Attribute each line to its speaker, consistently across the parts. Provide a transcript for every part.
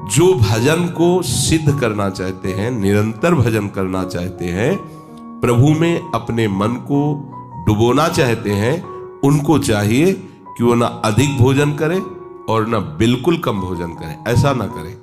Speaker 1: जो भजन को सिद्ध करना चाहते हैं, निरंतर भजन करना चाहते हैं, प्रभु में अपने मन को डुबोना चाहते हैं, उनको चाहिए कि वो ना अधिक भोजन करें और ना बिल्कुल कम भोजन करें। ऐसा ना करें।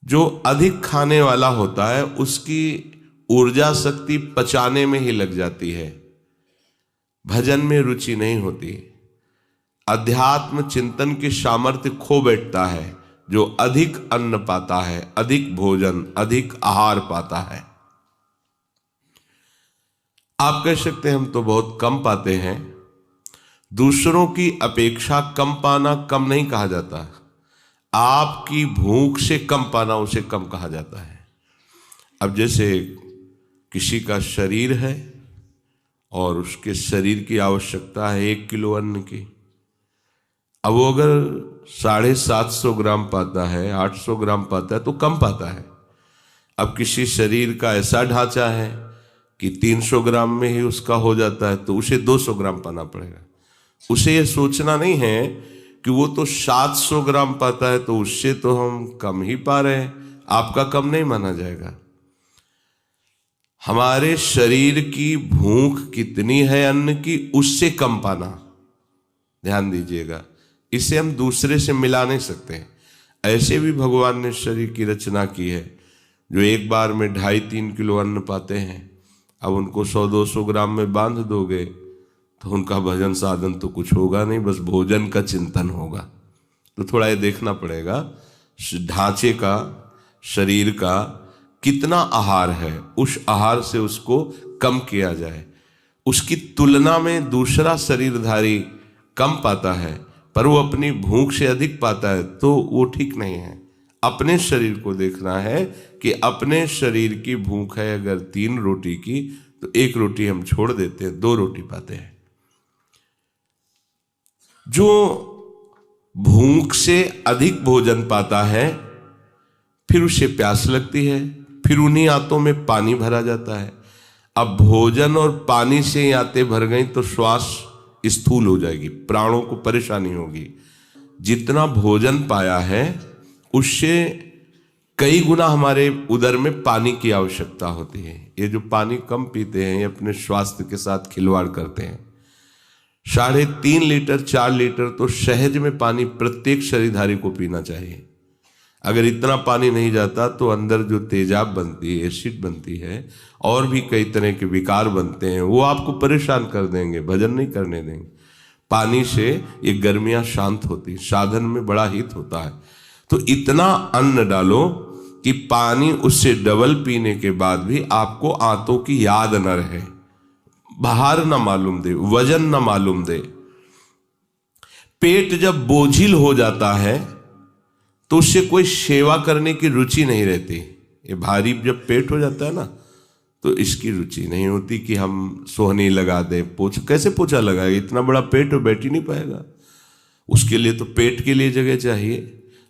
Speaker 1: जो अधिक खाने वाला होता है उसकी ऊर्जा शक्ति पचाने में ही लग जाती है, भजन में रुचि नहीं होती। अध्यात्म चिंतन की सामर्थ्य खो बैठता है जो अधिक अन्न पाता है, अधिक भोजन, अधिक आहार पाता है। आप कह सकते हैं हम तो बहुत कम पाते हैं। दूसरों की अपेक्षा कम पाना कम नहीं कहा जाता। आपकी भूख से कम पाना उसे कम कहा जाता है। अब जैसे किसी का शरीर है और उसके शरीर की आवश्यकता है 1 किलो अन्न की। अब वो अगर 750 ग्राम पाता है, 800 ग्राम पाता है तो कम पाता है। अब किसी शरीर का ऐसा ढांचा है कि 300 ग्राम में ही उसका हो जाता है तो उसे 200 ग्राम पाना पड़ेगा। उसे यह सोचना नहीं है कि वो तो 700 ग्राम पाता है तो उससे तो हम कम ही पा रहे हैं, आपका कम नहीं माना जाएगा। हमारे शरीर की भूख कितनी है अन्न की, उससे कम पाना, ध्यान दीजिएगा। इसे हम दूसरे से मिला नहीं सकते। ऐसे भी भगवान ने शरीर की रचना की है जो एक बार में 2.5-3 किलो अन्न पाते हैं। अब उनको 100-200 ग्राम में बांध दोगे तो उनका भजन साधन तो कुछ होगा नहीं, बस भोजन का चिंतन होगा। तो थोड़ा ये देखना पड़ेगा ढांचे का, शरीर का कितना आहार है, उस आहार से उसको कम किया जाए। उसकी तुलना में दूसरा शरीरधारी कम पाता है पर वो अपनी भूख से अधिक पाता है तो वो ठीक नहीं है। अपने शरीर को देखना है कि अपने शरीर की भूख है अगर 3 रोटी की तो 1 रोटी हम छोड़ देते हैं, 2 रोटी पाते हैं। जो भूख से अधिक भोजन पाता है फिर उसे प्यास लगती है, फिर उन्हीं आंतों में पानी भरा जाता है। अब भोजन और पानी से आंतें भर गई तो श्वास स्थूल हो जाएगी, प्राणों को परेशानी होगी। जितना भोजन पाया है उससे कई गुना हमारे उदर में पानी की आवश्यकता होती है। ये जो पानी कम पीते हैं ये अपने स्वास्थ्य के साथ खिलवाड़ करते हैं। 3.5 लीटर 4 लीटर तो सहज में पानी प्रत्येक शरीरधारी को पीना चाहिए। अगर इतना पानी नहीं जाता तो अंदर जो तेजाब बनती है, एसिड बनती है और भी कई तरह के विकार बनते हैं, वो आपको परेशान कर देंगे, भजन नहीं करने देंगे। पानी से ये गर्मियां शांत होती, साधन में बड़ा हित होता है। तो इतना अन्न डालो कि पानी उससे डबल पीने के बाद भी आपको आंतों की याद न रहे, बाहर न मालूम दे, वजन न मालूम दे। पेट जब बोझिल हो जाता है तो उससे कोई सेवा करने की रुचि नहीं रहती। ये भारी जब पेट हो जाता है ना तो इसकी रुचि नहीं होती कि हम सोहनी लगा दें, पोछा। कैसे पोछा लगाएगा, इतना बड़ा पेट हो बैठ ही नहीं पाएगा। उसके लिए तो पेट के लिए जगह चाहिए।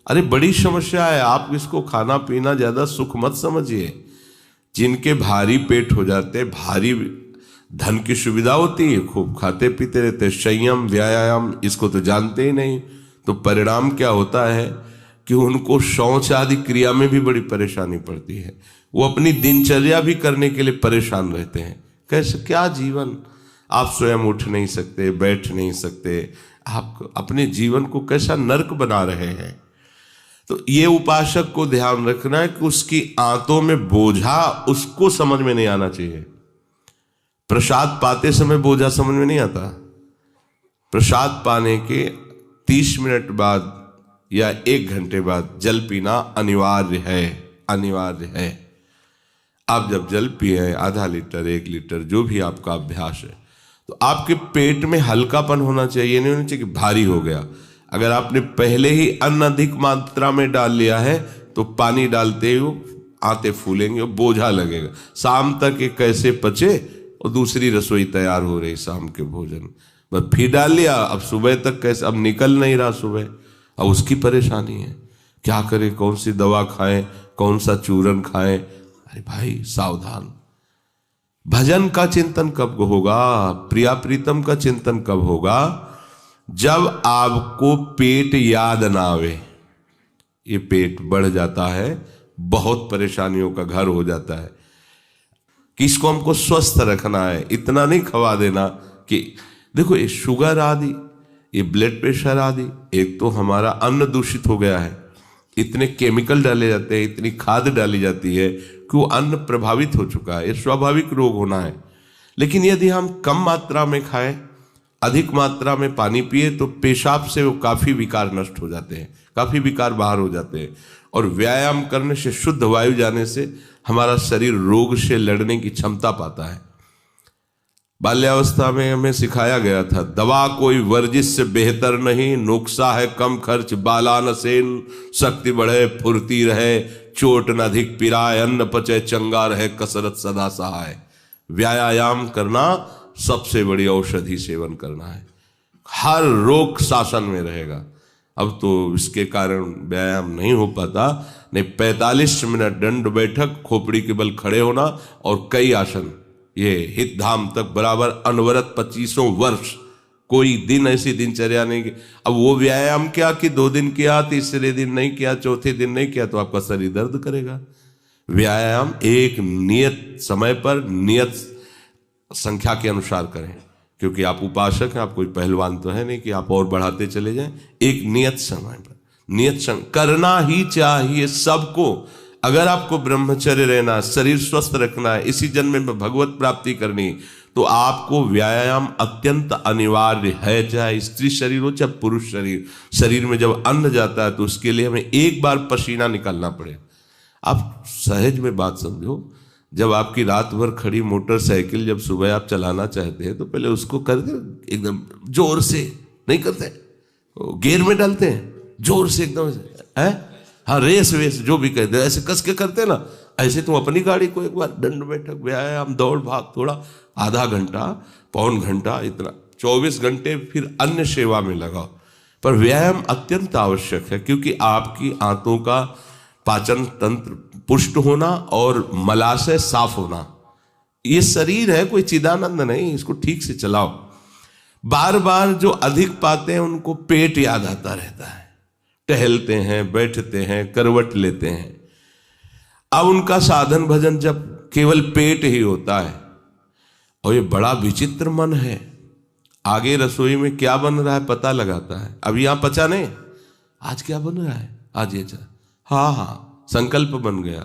Speaker 1: अरे बड़ी समस्या है। आप इसको खाना पीना ज्यादा सुख मत समझिए। जिनके भारी पेट हो जाते, भारी धन की सुविधा होती है, खूब खाते पीते रहते, संयम व्यायाम इसको तो जानते ही नहीं। तो परिणाम क्या होता है कि उनको शौच आदि क्रिया में भी बड़ी परेशानी पड़ती है। वो अपनी दिनचर्या भी करने के लिए परेशान रहते हैं। कैसे, क्या जीवन, आप स्वयं उठ नहीं सकते, बैठ नहीं सकते, आप अपने जीवन को कैसा नर्क बना रहे हैं। तो ये उपासक को ध्यान रखना है कि उसकी आंतों में बोझा उसको समझ में नहीं आना चाहिए। प्रसाद पाते समय बोझा समझ में नहीं आता। प्रसाद पाने के 30 मिनट बाद या 1 घंटे बाद जल पीना अनिवार्य है, अनिवार्य है। आप जब जल पिए आधा लीटर 1 लीटर जो भी आपका अभ्यास है तो आपके पेट में हल्कापन होना चाहिए, नहीं होना चाहिए कि भारी हो गया। अगर आपने पहले ही अन्न अधिक मात्रा में डाल लिया है तो पानी डालते ही आंतें फूलेंगे और बोझा लगेगा। शाम तक ये कैसे पचे और दूसरी रसोई तैयार हो रही शाम के भोजन, बस फिर डाल लिया, अब सुबह तक कैसे, अब निकल नहीं रहा सुबह, अब उसकी परेशानी है। क्या करे, कौन सी दवा खाएं, कौन सा चूरन खाएं। अरे भाई सावधान। भजन का चिंतन कब होगा, प्रिया प्रीतम का चिंतन कब होगा, जब आपको पेट याद ना आवे। ये पेट बढ़ जाता है, बहुत परेशानियों का घर हो जाता है। कि इसको हमको स्वस्थ रखना है, इतना नहीं खवा देना कि देखो ये शुगर आदि, ये ब्लड प्रेशर आदि, एक तो हमारा अन्न दूषित हो गया है, इतने केमिकल डाले जाते हैं, इतनी खाद डाली जाती है कि वो अन्न प्रभावित हो चुका है, ये स्वाभाविक रोग होना है। लेकिन यदि हम कम मात्रा में खाएं, अधिक मात्रा में पानी पिए, तो पेशाब से वो काफी विकार नष्ट हो जाते हैं, काफी विकार बाहर हो जाते हैं। और व्यायाम करने से, शुद्ध वायु जाने से हमारा शरीर रोग से लड़ने की क्षमता पाता है। बाल्यावस्था में हमें सिखाया गया था, दवा कोई वर्जिश से बेहतर नहीं, नुस्खा है कम खर्च बाला न सेन, शक्ति बढ़े फुर्ती रहे, चोट न अधिक पिराए, अन्न पचे चंगा रहे, कसरत सदा सहाय। व्यायाम करना सबसे बड़ी औषधि सेवन करना है, हर रोग शासन में रहेगा। अब तो इसके कारण व्यायाम नहीं हो पाता, नहीं 45 मिनट दंड बैठक, खोपड़ी के बल खड़े होना और कई आसन, ये हित धाम तक बराबर अनवरत 25 वर्ष, कोई दिन ऐसी दिनचर्या नहीं की। अब वो व्यायाम क्या कि 2 दिन किया, तीसरे दिन नहीं किया, चौथे दिन नहीं किया तो आपका शरीर दर्द करेगा। व्यायाम एक नियत समय पर, नियत संख्या के अनुसार करें, क्योंकि आप उपासक हैं, आप कोई पहलवान तो है नहीं कि आप और बढ़ाते चले जाएं। एक नियत समय पर, नियत करना ही चाहिए सबको। अगर आपको ब्रह्मचर्य रहना, शरीर स्वस्थ रखना है, इसी जन्म में भगवत प्राप्ति करनी, तो आपको व्यायाम अत्यंत अनिवार्य है, चाहे स्त्री शरीर हो चाहे पुरुष शरीर। शरीर में जब अन्न जाता है तो उसके लिए हमें एक बार पसीना निकालना पड़े। आप सहज में बात समझो, जब आपकी रात भर खड़ी मोटरसाइकिल जब सुबह आप चलाना चाहते हैं तो पहले उसको करके एकदम जोर से नहीं करते, गियर में डालते हैं जोर से एकदम है, हाँ रेस वेस जो भी कहते हैं ऐसे कस के करते हैं ना, ऐसे तुम अपनी गाड़ी को एक बार दंड बैठक व्यायाम दौड़ भाग थोड़ा आधा घंटा पौन घंटा इतना 24 घंटे फिर अन्य सेवा में लगाओ। पर व्यायाम अत्यंत आवश्यक है, क्योंकि आपकी आंतों का पाचन तंत्र पुष्ट होना और मलाशय साफ होना, ये शरीर है कोई चिदानंद नहीं, इसको ठीक से चलाओ। बार बार जो अधिक पाते हैं उनको पेट याद आता रहता है, टहलते हैं, बैठते हैं, करवट लेते हैं। अब उनका साधन भजन जब केवल पेट ही होता है, और ये बड़ा विचित्र मन है, आगे रसोई में क्या बन रहा है पता लगाता है। अब यहां पचा नहीं, आज क्या बन रहा है, आज ये हाँ हाँ संकल्प बन गया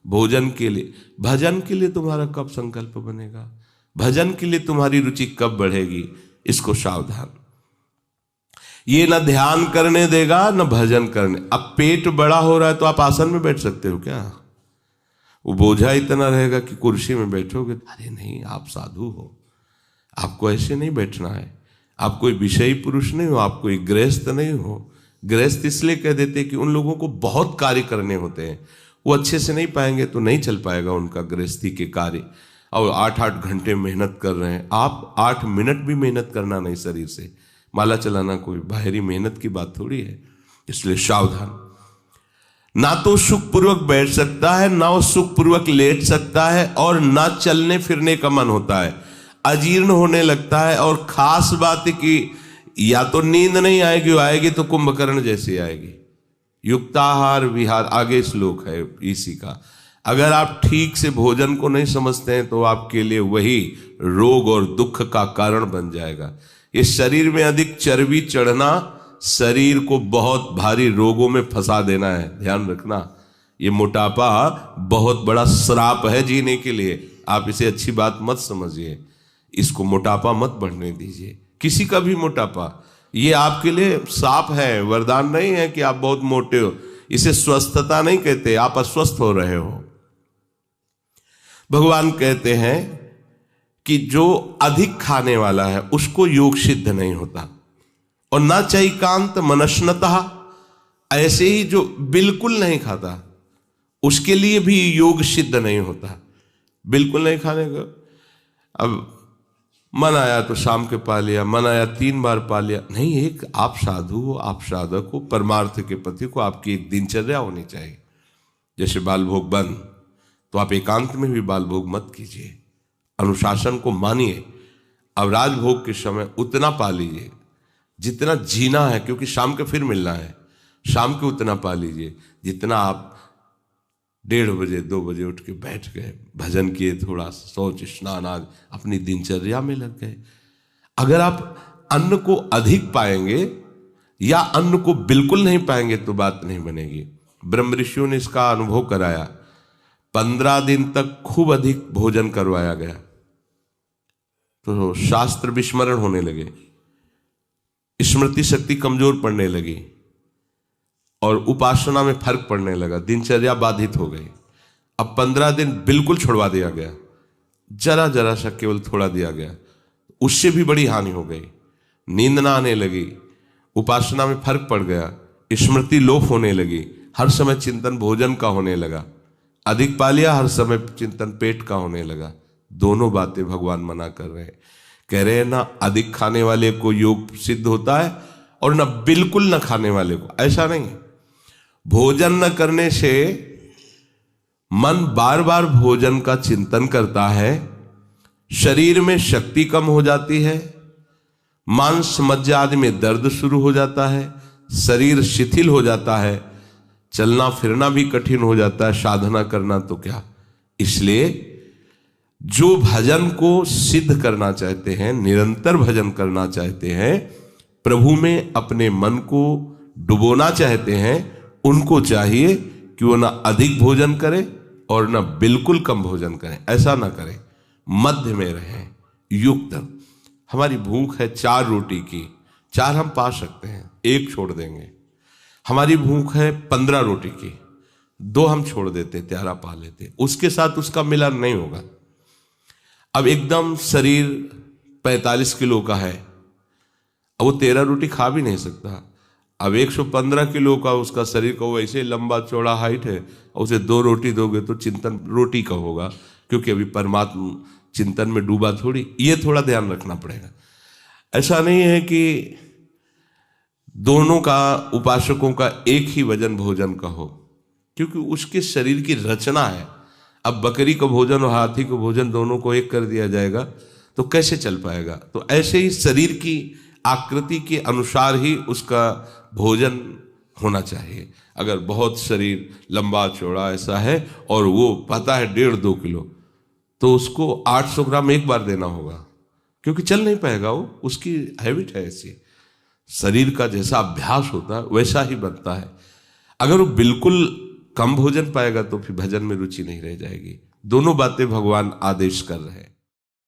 Speaker 1: भोजन के लिए। भजन के लिए तुम्हारा कब संकल्प बनेगा, भजन के लिए तुम्हारी रुचि कब बढ़ेगी, इसको सावधान। ये न ध्यान करने देगा न भजन करने। अब पेट बड़ा हो रहा है तो आप आसन में बैठ सकते हो क्या, वो बोझा इतना रहेगा कि कुर्सी में बैठोगे, अरे नहीं, आप साधु हो, आपको ऐसे नहीं बैठना है। आप कोई विषयी पुरुष नहीं हो, आप कोई गृहस्थ नहीं हो। गृहस्थ इसलिए कह देते कि उन लोगों को बहुत कार्य करने होते हैं, वो अच्छे से नहीं पाएंगे तो नहीं चल पाएगा उनका गृहस्थी के कार्य। और 8-8 घंटे मेहनत कर रहे हैं, आप 8 मिनट भी मेहनत करना नहीं शरीर से, माला चलाना कोई बाहरी मेहनत की बात थोड़ी है। इसलिए सावधान, ना तो सुखपूर्वक बैठ सकता है, ना वो सुखपूर्वक लेट सकता है, और ना चलने फिरने का मन होता है, अजीर्ण होने लगता है। और खास बात की या तो नींद नहीं आएगी, वो आएगी तो कुंभकर्ण जैसी आएगी। युक्ताहार विहार, आगे श्लोक है इसी का। अगर आप ठीक से भोजन को नहीं समझते हैं तो आपके लिए वही रोग और दुख का कारण बन जाएगा। ये शरीर में अधिक चर्बी चढ़ना शरीर को बहुत भारी रोगों में फंसा देना है, ध्यान रखना। ये मोटापा बहुत बड़ा श्राप है जीने के लिए, आप इसे अच्छी बात मत समझिए, इसको मोटापा मत बढ़ने दीजिए, किसी का भी मोटापा। ये आपके लिए शाप है, वरदान नहीं है कि आप बहुत मोटे हो। इसे स्वस्थता नहीं कहते, आप अस्वस्थ हो रहे हो। भगवान कहते हैं कि जो अधिक खाने वाला है उसको योग सिद्ध नहीं होता, और न चैकांत मनस्नतः, ऐसे ही जो बिल्कुल नहीं खाता उसके लिए भी योग सिद्ध नहीं होता। बिल्कुल नहीं खाने का, अब मन आया तो शाम के पा लिया, मन आया 3 बार पा लिया, नहीं। एक आप साधु हो, आप साधक हो, परमार्थ के पति को आपकी एक दिनचर्या होनी चाहिए। जैसे बाल भोग बंद, तो आप एकांत में भी बाल भोग मत कीजिए, अनुशासन को मानिए। अब राजभोग के समय उतना पा लीजिए जितना जीना है, क्योंकि शाम के फिर मिलना है। शाम को उतना पा लीजिए जितना आप 1:30 बजे 2 बजे उठ के बैठ गए, भजन किए, थोड़ा शौच स्नान आज अपनी दिनचर्या में लग गए। अगर आप अन्न को अधिक पाएंगे या अन्न को बिल्कुल नहीं पाएंगे तो बात नहीं बनेगी। ब्रह्म ऋषियों ने इसका अनुभव कराया। 15 दिन तक खूब अधिक भोजन करवाया गया तो शास्त्र विस्मरण होने लगे, स्मृति शक्ति कमजोर पड़ने लगी और उपासना में फर्क पड़ने लगा, दिनचर्या बाधित हो गई। अब 15 दिन बिल्कुल छुड़वा दिया गया, जरा जरा सा केवल थोड़ा दिया गया, उससे भी बड़ी हानि हो गई। नींद ना आने लगी, उपासना में फर्क पड़ गया, स्मृति लोप होने लगी, हर समय चिंतन भोजन का होने लगा, अधिक पा लिया, हर समय चिंतन पेट का होने लगा। दोनों बातें भगवान मना कर रहे हैं। कह रहे हैं ना अधिक खाने वाले को योग सिद्ध होता है और ना बिल्कुल न खाने वाले को, ऐसा नहीं। भोजन न करने से मन बार बार भोजन का चिंतन करता है, शरीर में शक्ति कम हो जाती है, मांस मज्जा आदि में दर्द शुरू हो जाता है, शरीर शिथिल हो जाता है, चलना फिरना भी कठिन हो जाता है, साधना करना तो क्या। इसलिए जो भजन को सिद्ध करना चाहते हैं, निरंतर भजन करना चाहते हैं, प्रभु में अपने मन को डुबोना चाहते हैं, उनको चाहिए कि वो ना अधिक भोजन करें और ना बिल्कुल कम भोजन करें। ऐसा ना करें, मध्य में रहें, युक्त। हमारी भूख है 4 रोटी की, 4 हम पा सकते हैं, 1 छोड़ देंगे। हमारी भूख है 15 रोटी की, 2 हम छोड़ देते, 13 पा लेते, उसके साथ उसका मिलन नहीं होगा। अब एकदम शरीर 45 किलो का है, अब वो 13 रोटी खा भी नहीं सकता। अब 115 किलो का उसका शरीर का वैसे लंबा चौड़ा हाइट है, और उसे 2 रोटी दोगे तो चिंतन रोटी का होगा, क्योंकि अभी परमात्मा चिंतन में डूबा थोड़ी। ये थोड़ा ध्यान रखना पड़ेगा। ऐसा नहीं है कि दोनों का, उपासकों का एक ही वजन भोजन का हो, क्योंकि उसके शरीर की रचना है। अब बकरी को भोजन और हाथी को भोजन दोनों को एक कर दिया जाएगा तो कैसे चल पाएगा। तो ऐसे ही शरीर की आकृति के अनुसार ही उसका भोजन होना चाहिए। अगर बहुत शरीर लंबा चौड़ा ऐसा है और वो पता है 1.5-2 किलो, तो उसको 800 ग्राम एक बार देना होगा, क्योंकि चल नहीं पाएगा, वो उसकी हैबिट है ऐसी। शरीर का जैसा अभ्यास होता है वैसा ही बनता है। अगर वो बिल्कुल कम भोजन पाएगा तो फिर भजन में रुचि नहीं रह जाएगी। दोनों बातें भगवान आदेश कर रहे हैं।